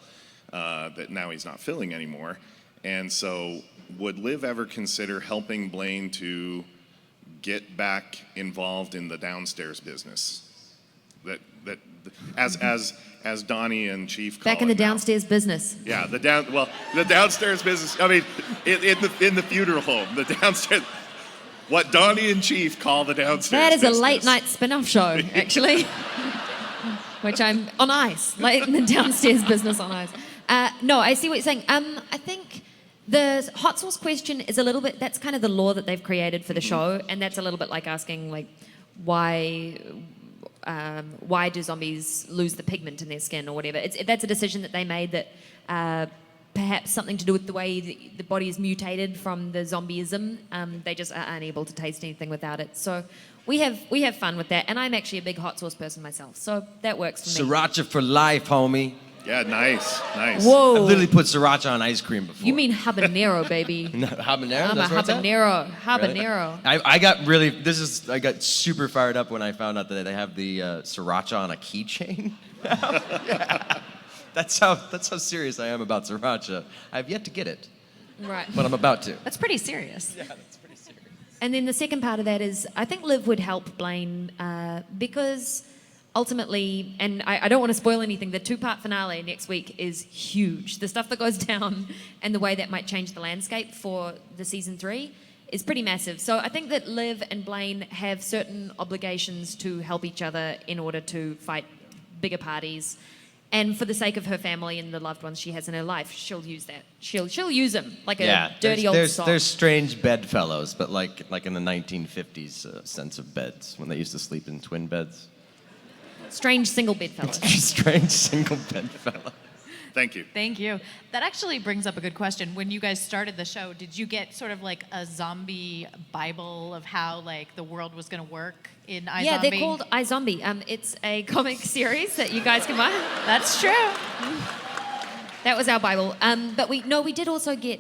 that now he's not filling anymore. And so would Liv ever consider helping Blaine to get back involved in the downstairs business? That as Donnie and Chief call Back in the it now. downstairs business. Yeah, the downstairs business. I mean, in the funeral home, the downstairs. What Donnie and Chief call the downstairs. That is business. a late night spin-off show, actually, which I'm on ice, late in the downstairs business on ice. No, I see what you're saying. I think the hot sauce question is a little bit, that's kind of the law that they've created for the show, and that's a little bit like asking, like, why do zombies lose the pigment in their skin or whatever. That's a decision that they made that perhaps something to do with the way the body is mutated from the zombieism. They just are unable to taste anything without it. So we have fun with that, and I'm actually a big hot sauce person myself, so that works for me. Sriracha for life, homie. Yeah, nice. Whoa. I've literally put sriracha on ice cream before. You mean habanero, baby. No, habanero? I'm That's a where it's at? habanero. Really? I got super fired up when I found out that they have the sriracha on a keychain. Yeah. That's how serious I am about sriracha. I've yet to get it, Right. but I'm about to. That's pretty serious. Yeah, that's pretty serious. And then the second part of that is, I think Liv would help Blaine because ultimately, and I don't want to spoil anything, the 2-part finale next week is huge. The stuff that goes down and the way that might change the landscape for the season 3 is pretty massive. So I think that Liv and Blaine have certain obligations to help each other in order to fight bigger parties. And for the sake of her family and the loved ones she has in her life, she'll use that. She'll use them like a dirty old sock. There's strange bedfellows, but like in the 1950s sense of beds, when they used to sleep in twin beds. Strange single bedfellows. Strange single bedfellow. Thank you. Thank you. That actually brings up a good question. When you guys started the show, did you get sort of like a zombie Bible of how like the world was going to work in iZombie? Yeah, they're called iZombie. It's a comic series that you guys can buy. That's true. That was our Bible. But we did also get,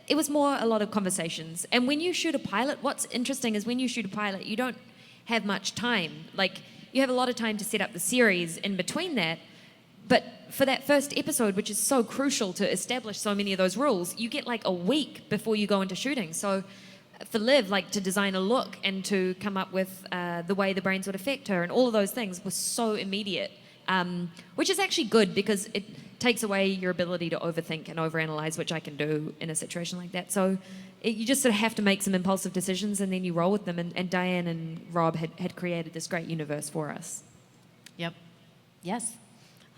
it was more a lot of conversations. And when you shoot a pilot, what's interesting is when you shoot a pilot, you don't have much time. Like, you have a lot of time to set up the series in between that. But for that first episode, which is so crucial to establish so many of those rules, you get like a week before you go into shooting. So for Liv, like to design a look and to come up with the way the brains would affect her and all of those things was so immediate, which is actually good because it takes away your ability to overthink and overanalyze, which I can do in a situation like that. So you just sort of have to make some impulsive decisions and then you roll with them. And Diane and Rob had created this great universe for us. Yep. Yes.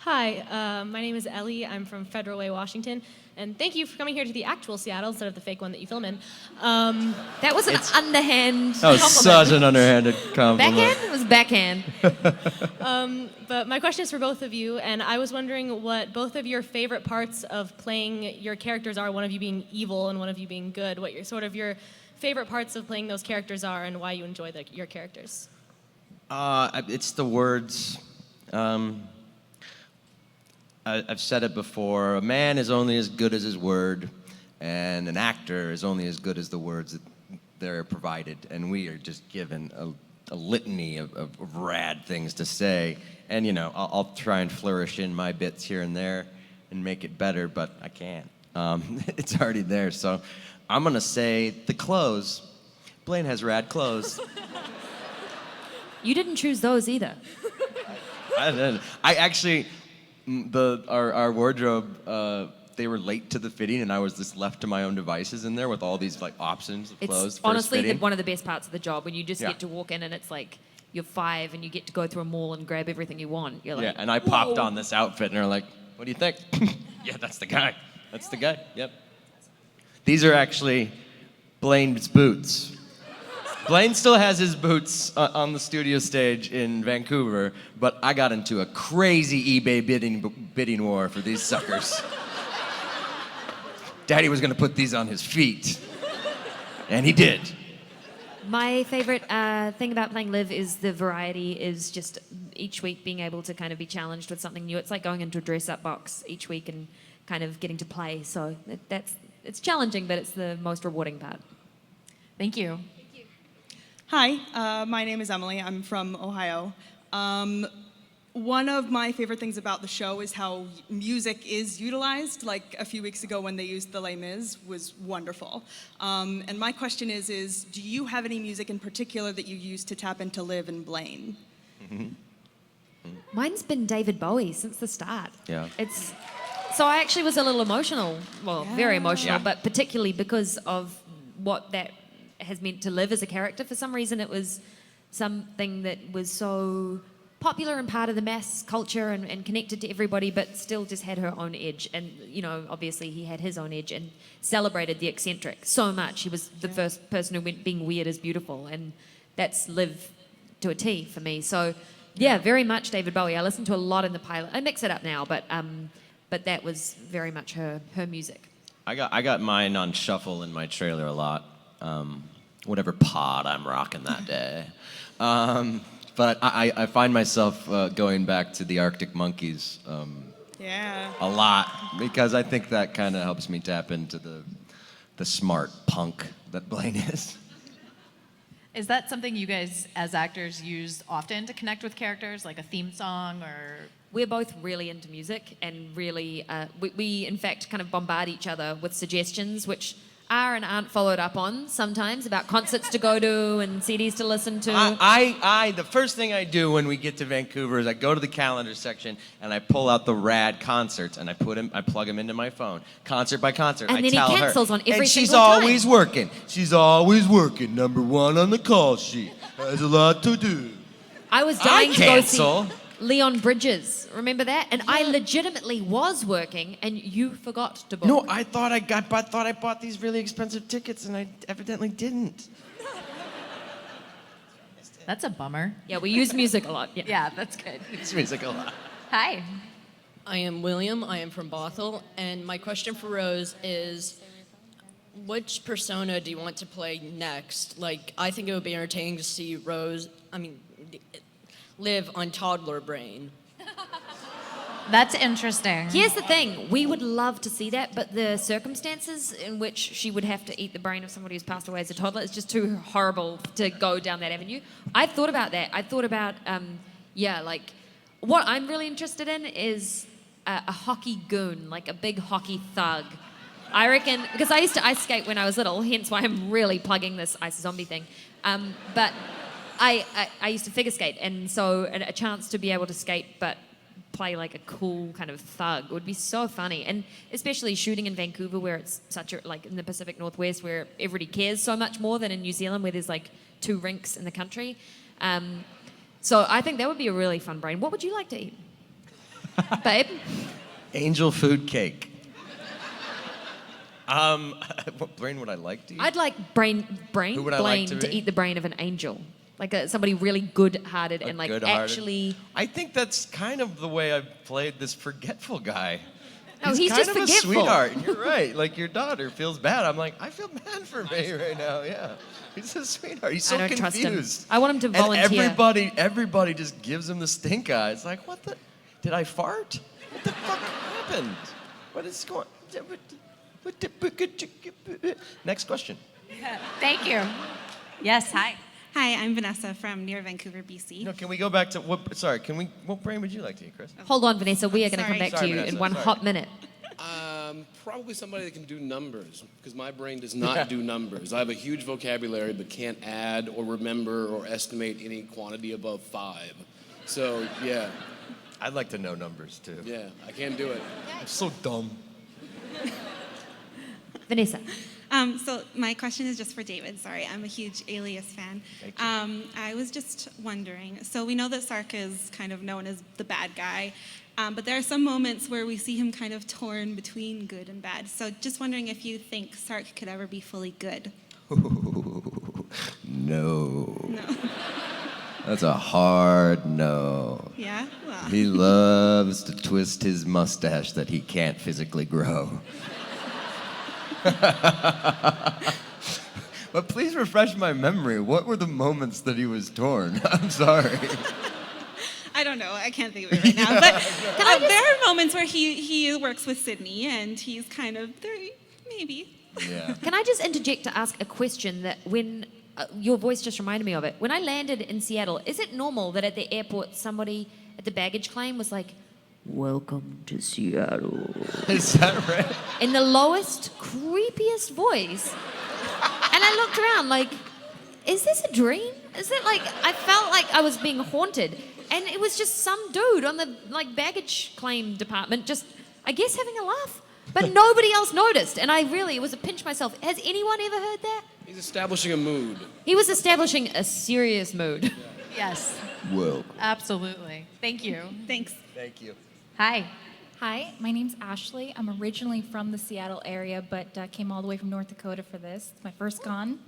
Hi, my name is Ellie. I'm from Federal Way, Washington. And thank you for coming here to the actual Seattle instead of the fake one that you film in. That was an underhand That was compliment. such an underhanded compliment. Backhand? It was backhand. But my question is for both of you, and I was wondering what both of your favorite parts of playing your characters are, one of you being evil and one of you being good, what your favorite parts of playing those characters are and why you enjoy your characters. It's the words. I've said it before. A man is only as good as his word, and an actor is only as good as the words that they're provided. And we are just given a litany of rad things to say. And I'll try and flourish in my bits here and there and make it better, but I can't. It's already there. So I'm gonna say the clothes. Blaine has rad clothes. You didn't choose those either. I didn't. I actually. Our wardrobe, they were late to the fitting, and I was just left to my own devices in there with all these like options of clothes. It's honestly fitting. one of the best parts of the job when you just Yeah. get to walk in and it's like you're 5 and you get to go through a mall and grab everything you want. You're like, Yeah, and I popped "Whoa." on this outfit, and they're like, "What do you think?" Yeah, that's the guy. That's the guy. Yep. These are actually Blaine's boots. Blaine still has his boots on the studio stage in Vancouver, but I got into a crazy eBay bidding war for these suckers. Daddy was gonna put these on his feet, and he did. My favorite thing about playing Liv is the variety, is just each week being able to kind of be challenged with something new. It's like going into a dress-up box each week and kind of getting to play. So it's challenging, but it's the most rewarding part. Thank you. Hi, my name is Emily. I'm from Ohio. One of my favorite things about the show is how music is utilized. Like a few weeks ago when they used the Les Mis was wonderful. And my question is do you have any music in particular that you use to tap into Liv and Blaine? Mine's been David Bowie since the start. Yeah. So I actually was a little emotional, very emotional, Yeah. but particularly because of what that has meant to Liv as a character. For some reason, it was something that was so popular and part of the mass culture and connected to everybody, but still just had her own edge. And, obviously he had his own edge and celebrated the eccentric so much. He was the first person who went being weird is beautiful. And that's Liv to a T for me. So, yeah, very much David Bowie. I listen to a lot in the pilot. I mix it up now, but that was very much her music. I got mine on shuffle in my trailer a lot. Whatever pod I'm rocking that day. But I find myself going back to the Arctic Monkeys a lot because I think that kind of helps me tap into the smart punk that Blaine is. Is that something you guys as actors use often to connect with characters, like a theme song or? We're both really into music and really, we in fact kind of bombard each other with suggestions, which are and aren't followed up on sometimes about concerts to go to and CDs to listen to. The first thing I do when we get to Vancouver is I go to the calendar section and I pull out the rad concerts and I plug them into my phone, concert by concert. And I then he tell her, cancels on every and she's single time. always working. She's always working. Number one on the call sheet. Has a lot to do. I was dying to go cancel. see Leon Bridges. Remember that? And I legitimately was working, and you forgot to book. No, I thought I bought these really expensive tickets, and I evidently didn't. That's a bummer. Yeah, we use music a lot. Yeah, Yeah, that's good. Use music a lot. Hi. I am William. I am from Bothell. And my question for Rose is, which persona do you want to play next? Like, I think it would be entertaining to see Rose, live on toddler brain. That's interesting. Here's the thing. We would love to see that, but the circumstances in which she would have to eat the brain of somebody who's passed away as a toddler is just too horrible to go down that avenue. I've thought about that. I thought about, what I'm really interested in is a hockey goon, like a big hockey thug. I reckon, because I used to ice skate when I was little, hence why I'm really plugging this iZombie thing. But I used to figure skate, and so a chance to be able to skate but play like a cool kind of thug would be so funny. And especially shooting in Vancouver, where it's such a, like in the Pacific Northwest, where everybody cares so much more than in New Zealand, where there's like 2 rinks in the country. So I think that would be a really fun brain. What would you like to eat? Babe? Angel food cake. What brain would I like to eat? I'd like Who would I like Blaine to to be? eat the brain of an angel. Like somebody really good-hearted and like Good-hearted. actually... I think that's kind of the way I've played this forgetful guy. No, he's kind just of forgetful. a sweetheart. And you're right. Like your daughter feels bad. I'm like, I feel bad for May right now. Yeah, he's a sweetheart. He's so I don't confused. trust him. I want him to volunteer. And everybody just gives him the stink eye. It's like, what the? Did I fart? What the fuck happened? What is going? Next question. Thank you. Yes, hi. Hi, I'm Vanessa from near Vancouver, BC. No, can we go back to what? Sorry, can we? What brain would you like to eat, Chris? Hold on, Vanessa. We are going to come Sorry. back Sorry, to you Vanessa, in one sorry. hot minute. Probably somebody that can do numbers, because my brain does not do numbers. I have a huge vocabulary, but can't add or remember or estimate any quantity above 5. So, yeah. I'd like to know numbers, too. Yeah, I can't do it. I'm so dumb. Vanessa. So my question is just for David. Sorry, I'm a huge Alias fan. Thank you. I was just wondering, so we know that Sark is kind of known as the bad guy, but there are some moments where we see him kind of torn between good and bad. So just wondering if you think Sark could ever be fully good. No. No. That's a hard no. Yeah? Well. He loves to twist his mustache that he can't physically grow. But please refresh my memory. What were the moments that he was torn? I'm sorry. I don't know. I can't think of it right now. But there are moments where he works with Sydney, and he's kind of there. Maybe. Yeah. Can I just interject to ask a question that when your voice just reminded me of it. When I landed in Seattle, is it normal that at the airport somebody at the baggage claim was like, "Welcome to Seattle"? Is that right? In the lowest, creepiest voice. And I looked around like, is this a dream? Is it like, I felt like I was being haunted. And it was just some dude on the like baggage claim department just, I guess, having a laugh. But nobody else noticed. And it was a pinch myself. Has anyone ever heard that? He's establishing a mood. He was establishing a serious mood. Yes. Whoa. Absolutely. Thank you. Thanks. Thank you. Hi. Hi, my name's Ashley. I'm originally from the Seattle area, but came all the way from North Dakota for this. It's my first con.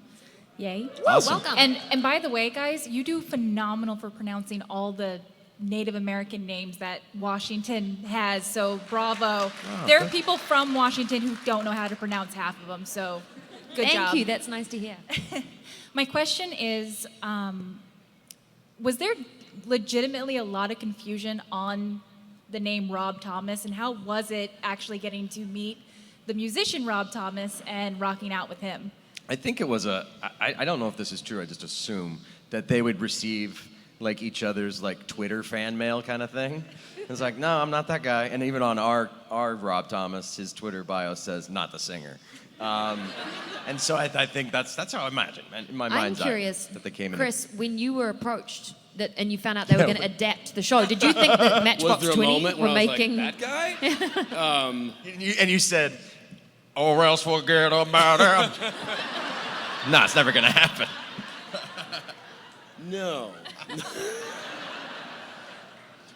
Yay. Awesome. Welcome. And by the way, guys, you do phenomenal for pronouncing all the Native American names that Washington has, so bravo. There are people from Washington who don't know how to pronounce half of them, so good job. Thank you, that's nice to hear. My question is, was there legitimately a lot of confusion on the name Rob Thomas, and how was it actually getting to meet the musician Rob Thomas and rocking out with him? I think it was I don't know if this is true, I just assume that they would receive like each other's like Twitter fan mail kind of thing. It's like, no, I'm not that guy. And even on our Rob Thomas, his Twitter bio says, not the singer. And so I think that's how I imagine. In my I'm mind's eye, curious, that they came Chris, when you were approached and you found out they were going to adapt the show, did you think that Matchbox Was there a 20 moment were when I was making like, that guy? and you said, or else forget about him. No, it's never going to happen. No.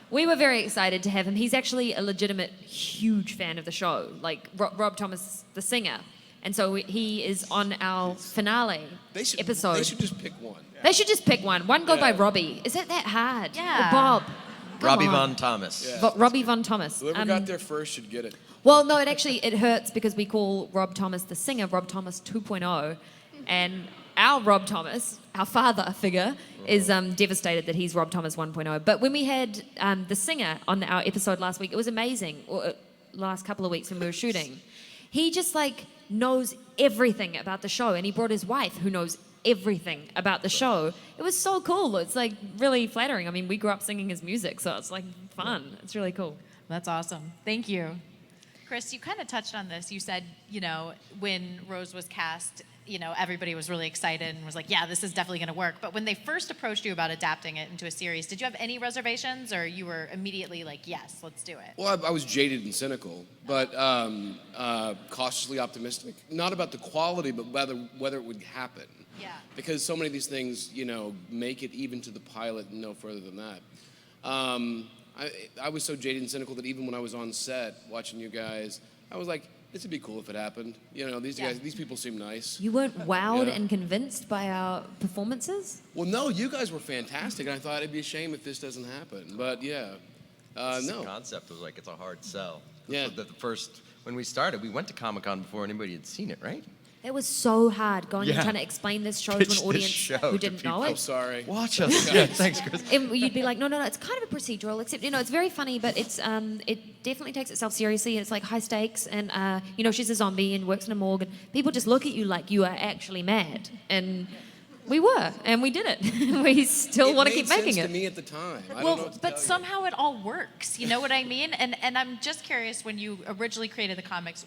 We were very excited to have him. He's actually a legitimate huge fan of the show, like Rob Thomas, the singer. And so he is on our finale episode. They should just pick one. They should just pick one. One go by Yeah. Robbie. Is it that hard? Yeah. Or Bob. Come Robbie on. Von Thomas. Yeah. Robbie Von Thomas. Whoever got there first should get it. Well, no, it hurts because we call Rob Thomas the singer Rob Thomas 2.0, and our Rob Thomas, our father figure, is devastated that he's Rob Thomas 1.0. But when we had the singer on our episode last week, it was amazing. Or last couple of weeks when we were shooting, he just like knows everything about the show, and he brought his wife who knows everything about the show. It was so cool. It's like really flattering. I mean, we grew up singing his music, so it's like fun. It's really cool. That's awesome. Thank you. Chris, you kind of touched on this. You said, when Rose was cast, everybody was really excited and was like, yeah, this is definitely going to work. But when they first approached you about adapting it into a series, did you have any reservations, or you were immediately like, yes, let's do it? Well, I was jaded and cynical, but cautiously optimistic. Not about the quality, but whether it would happen. Yeah. Because so many of these things, make it even to the pilot and no further than that. I was so jaded and cynical that even when I was on set watching you guys, I was like, this would be cool if it happened. These people seem nice. You weren't wowed Yeah. and convinced by our performances? Well, no, you guys were fantastic, and I thought it'd be a shame if this doesn't happen. But yeah, no. The concept was like, it's a hard sell. Yeah. The first, when we started, we went to Comic-Con before anybody had seen it, right? It was so hard going and Yeah. trying to explain this show Pitch to an this audience show who to didn't know people. it. Oh, sorry. Watch us. Yeah, thanks, Chris. And you'd be like, no, it's kind of a procedural, except, it's very funny, but it definitely takes itself seriously, and it's like high stakes, and, she's a zombie and works in a morgue, and people just look at you like you are actually mad. And we were, and we did it. We still want to keep making It it. made sense to me at the time. I don't know Well, what to but tell you. somehow it all works. You know what I mean? And I'm just curious, when you originally created the comics,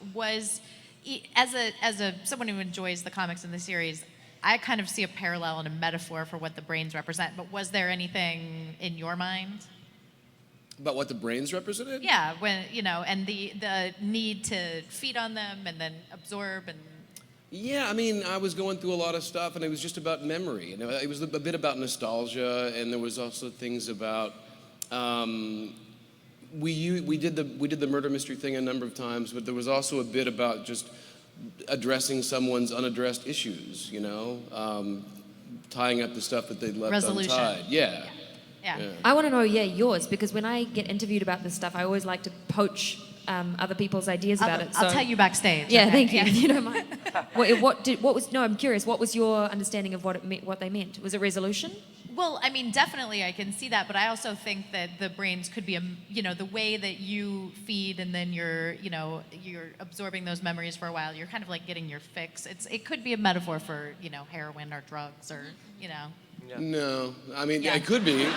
as a someone who enjoys the comics and the series, I kind of see a parallel and a metaphor for what the brains represent. But was there anything in your mind? About what the brains represented? Yeah, when and the need to feed on them and then absorb and. Yeah, I mean, I was going through a lot of stuff, and it was just about memory. It was a bit about nostalgia, and there was also things about. We did the murder mystery thing a number of times, but there was also a bit about just addressing someone's unaddressed issues. Tying up the stuff that they'd left Resolution. untied. Yeah. Yeah. I want to know, yours, because when I get interviewed about this stuff, I always like to poach other people's ideas about it. I'll tell you backstage. Yeah, okay? thank you. Yeah. If you don't mind. I'm curious. What was your understanding of what they meant? Was it resolution? Well, I mean, definitely I can see that, but I also think that the brains could be the way that you feed and then you're absorbing those memories for a while. You're kind of like getting your fix. It could be a metaphor for, heroin or drugs or. No, I mean, Yeah. it could be. It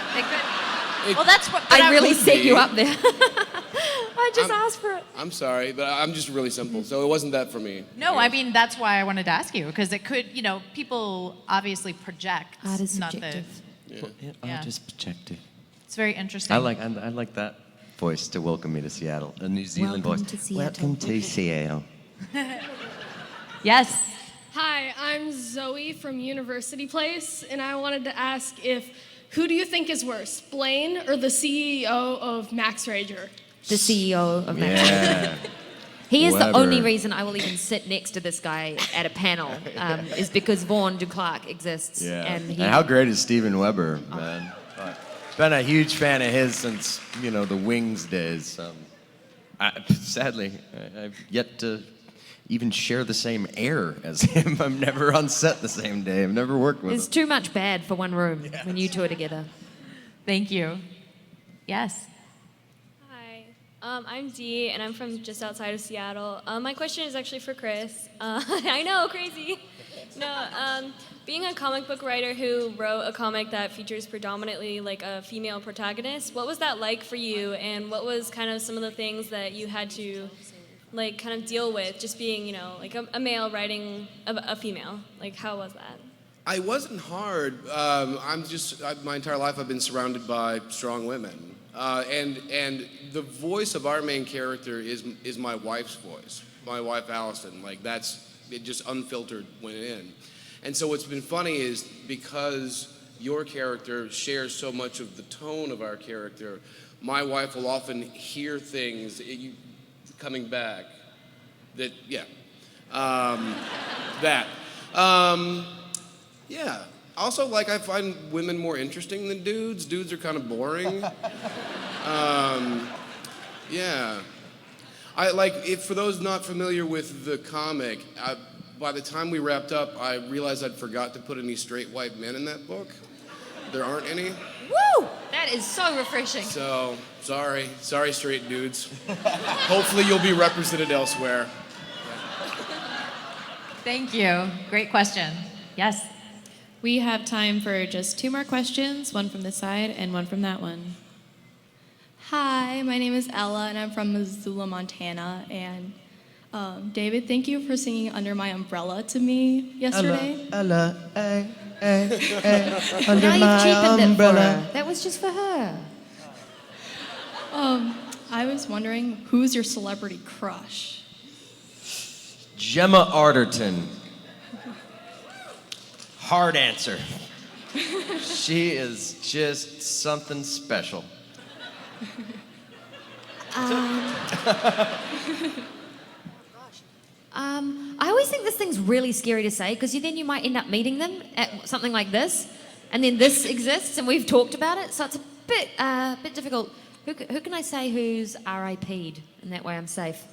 could. Well, that's what. But I really could set be. you up there. I just asked for it. I'm sorry, but I'm just really simple, so it wasn't that for me. No, I mean that's why I wanted to ask you, because it could, people obviously project. Art is not subjective. Yeah. Art is projective. It's very interesting. I like that voice to welcome me to Seattle, a New Zealand Welcome voice. to Seattle. Welcome to Seattle. Yes. Hi, I'm Zoe from University Place, and I wanted to ask who do you think is worse, Blaine or the CEO of Max Rager? The CEO of Max. Yeah. He is the Weber. only reason I will even sit next to this guy at a panel, is because Vaughn Duclark exists. Yeah. And And how great is Steven Weber, man? Been a huge fan of his since, the Wings days. Sadly, I've yet to even share the same air as him. I'm never on set the same day. I've never worked with It's him. too much bad for one room when you two are together. Thank you. Yes. Hi. I'm Dee, and I'm from just outside of Seattle. My question is actually for Chris. I know, crazy. No, being a comic book writer who wrote a comic that features predominantly like a female protagonist, what was that like for you, and what was kind of some of the things that you had to like kind of deal with just being, you know, like a male writing a female? Like, how was that? It wasn't hard. My entire life I've been surrounded by strong women. And the voice of our main character is my wife's voice, my wife Allison. Like it just unfiltered went in. And so what's been funny is because your character shares so much of the tone of our character, my wife will often hear things coming back that, yeah. Yeah. Also, like, I find women more interesting than dudes. Dudes are kind of boring. Yeah. For those not familiar with the comic, by the time we wrapped up, I realized I'd forgot to put any straight white men in that book. There aren't any. Woo! That is so refreshing. So, sorry straight dudes. Hopefully you'll be represented elsewhere. Thank you. Great question. Yes. We have time for just 2 more questions, one from this side and one from that one. Hi, my name is Ella, and I'm from Missoula, Montana. And David, thank you for singing Under My Umbrella to me yesterday. Ella, under Now you've my cheapened it for umbrella. her. That was just for her. I was wondering, who's your celebrity crush? Gemma Arterton. Hard answer. She is just something special. I always think this thing's really scary to say because then you might end up meeting them at something like this, and then this exists and we've talked about it, so it's a bit difficult. Who can I say who's RIP'd, and that way I'm safe?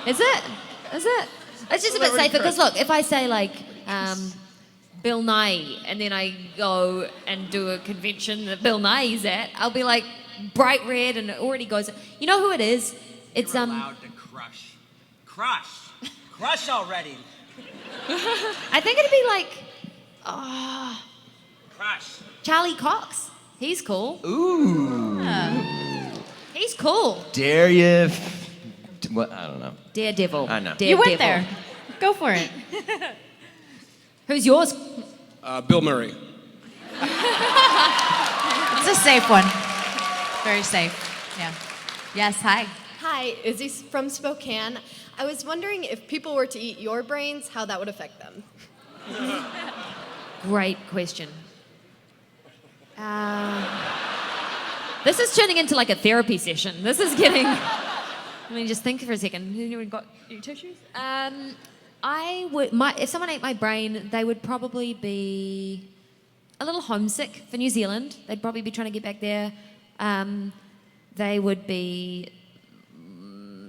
Is it? It's just a bit safer because look, if I say like Bill Nye and then I go and do a convention that Bill Nye's at, I'll be like bright red and it already goes. You know who it is? It's allowed to crush already. I think it'd be like Crush. Charlie Cox. He's cool. Ooh. He's cool. Dare you? What? I don't know. Daredevil. I know. You went there. Go for it. Who's yours? Bill Murray. It's a safe one. Very safe. Yeah. Yes, hi. Hi, Izzy from Spokane. I was wondering if people were to eat your brains, how that would affect them. Great question. This is turning into like a therapy session. This is getting. Let me just think for a second. Anyone got any tissues? If someone ate my brain, they would probably be a little homesick for New Zealand. They'd probably be trying to get back there. They would be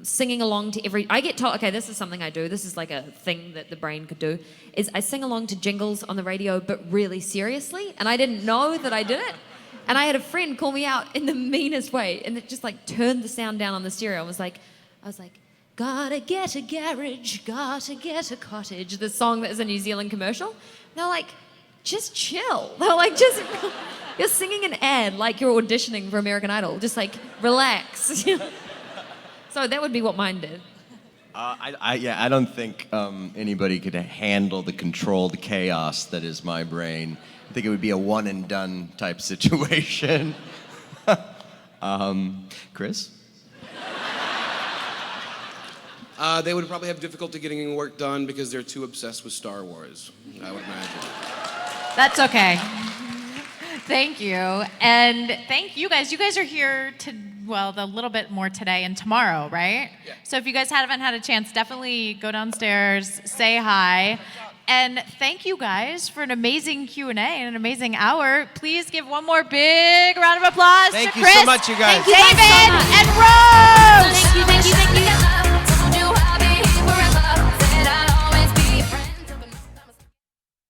singing along to every. I get told. Okay, this is something I do. This is like a thing that the brain could do. Is I sing along to jingles on the radio, but really seriously, and I didn't know that I did it. And I had a friend call me out in the meanest way, and it just like turned the sound down on the stereo. I was like, gotta get a garage, gotta get a cottage. The song that is a New Zealand commercial. And they're like, just chill. They're like, you're singing an ad like you're auditioning for American Idol. Just like, relax. So that would be what mine did. I don't think anybody could handle the controlled chaos that is my brain. I think it would be a one and done type situation. Chris? They would probably have difficulty getting work done because they're too obsessed with Star Wars, I would imagine. That's okay. Thank you. And thank you guys. You guys are here a little bit more today and tomorrow, right? Yeah. So if you guys haven't had a chance, definitely go downstairs, say hi. And thank you guys for an amazing Q&A and an amazing hour. Please give one more big round of applause to Chris, so much, you guys. David, and Rose. Thank you.